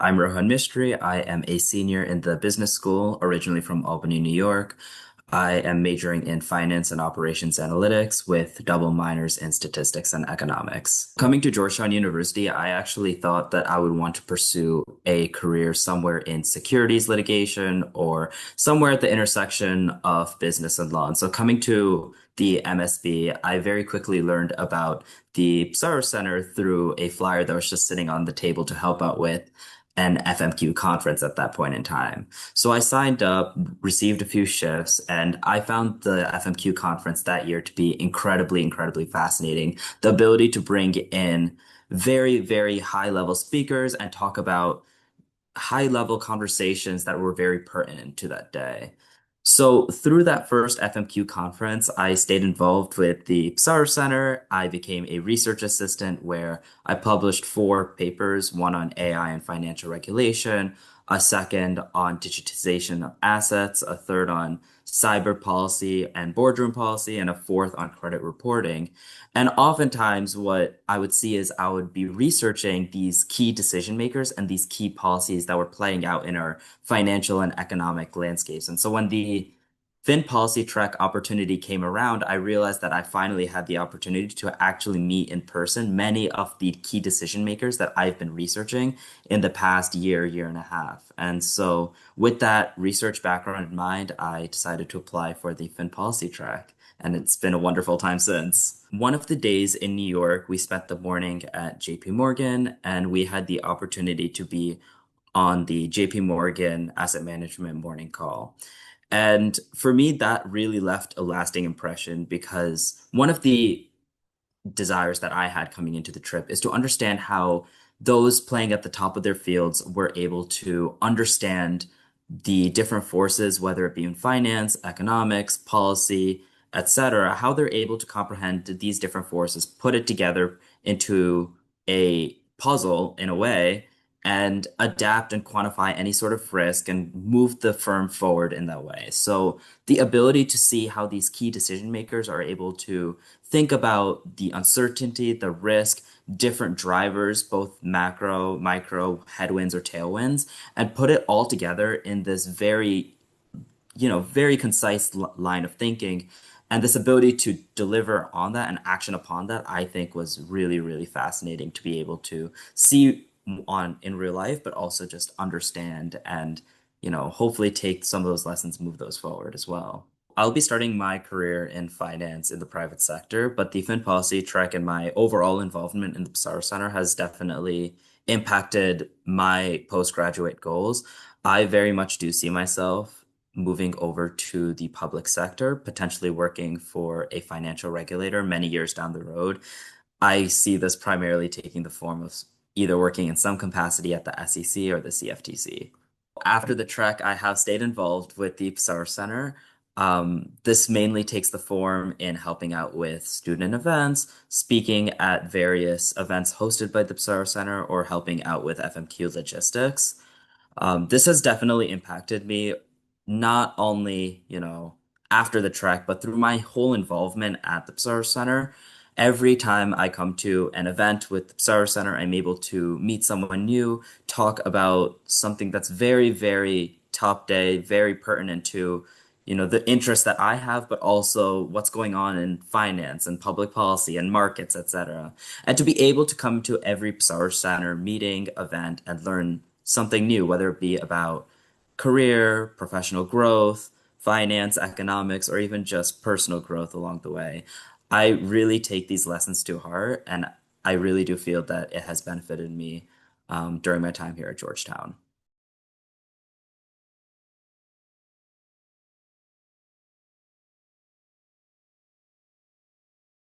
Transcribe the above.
I'm Rohan Mistry. I am a senior in the business school, originally from Albany, New York. I am majoring in finance and operations analytics with double minors in statistics and economics. Coming to Georgetown University, I actually thought that I would want to pursue a career somewhere in securities litigation or somewhere at the intersection of business and law. And so coming to the MSB, I very quickly learned about the Psaros Center through a flyer that was just sitting on the table to help out with an FMQ conference at that point in time. So I signed up, received a few shifts, and I found the FMQ conference that year to be incredibly, incredibly fascinating. The ability to bring in very, very high level speakers and talk about high level conversations that were very pertinent to that day. So through that first FMQ conference, I stayed involved with the Psaros Center. I became a research assistant where I published four papers, one on AI and financial regulation, a second on digitization of assets, a third on cyber policy and boardroom policy, and a fourth on credit reporting. And oftentimes, what I would see is I would be researching these key decision makers and these key policies that were playing out in our financial and economic landscapes. And so when the FinPolicy track opportunity came around, I realized that I finally had the opportunity to actually meet in person many of the key decision makers that I've been researching in the past year, year and a half. And so with that research background in mind, I decided to apply for the FinPolicy track. And it's been a wonderful time since. One of the days in New York, we spent the morning at JP Morgan, and we had the opportunity to be on the JP Morgan Asset Management morning call. And for me, that really left a lasting impression because one of the desires that I had coming into the trip is to understand how those playing at the top of their fields were able to understand the different forces, whether it be in finance, economics, policy, etc., how they're able to comprehend these different forces, put it together into a puzzle in a way, and adapt and quantify any sort of risk and move the firm forward in that way. So the ability to see how these key decision makers are able to think about the uncertainty, the risk, different drivers, both macro, micro, headwinds or tailwinds, and put it all together in this very, very concise line of thinking. And this ability to deliver on that and action upon that, I think was really, really fascinating to be able to see on in real life, but also just understand and, hopefully take some of those lessons, move those forward as well. I'll be starting my career in finance in the private sector, but the FinPolicy track and my overall involvement in the Psaros Center has definitely impacted my postgraduate goals. I very much do see myself moving over to the public sector, potentially working for a financial regulator many years down the road. I see this primarily taking the form of either working in some capacity at the SEC or the CFTC. After the trek, I have stayed involved with the Psaros Center. This mainly takes the form in helping out with student events, speaking at various events hosted by the Psaros Center, or helping out with FMQ logistics. This has definitely impacted me, not only, after the trek, but through my whole involvement at the Psaros Center. Every time I come to an event with the Psaros Center, I'm able to meet someone new, talk about something that's very, very top day, very pertinent to, the interest that I have, but also what's going on in finance and public policy and markets, etc. And to be able to come to every Psaros Center meeting, event, and learn something new, whether it be about career, professional growth, finance, economics, or even just personal growth along the way. I really take these lessons to heart, and I really do feel that it has benefited me during my time here at Georgetown.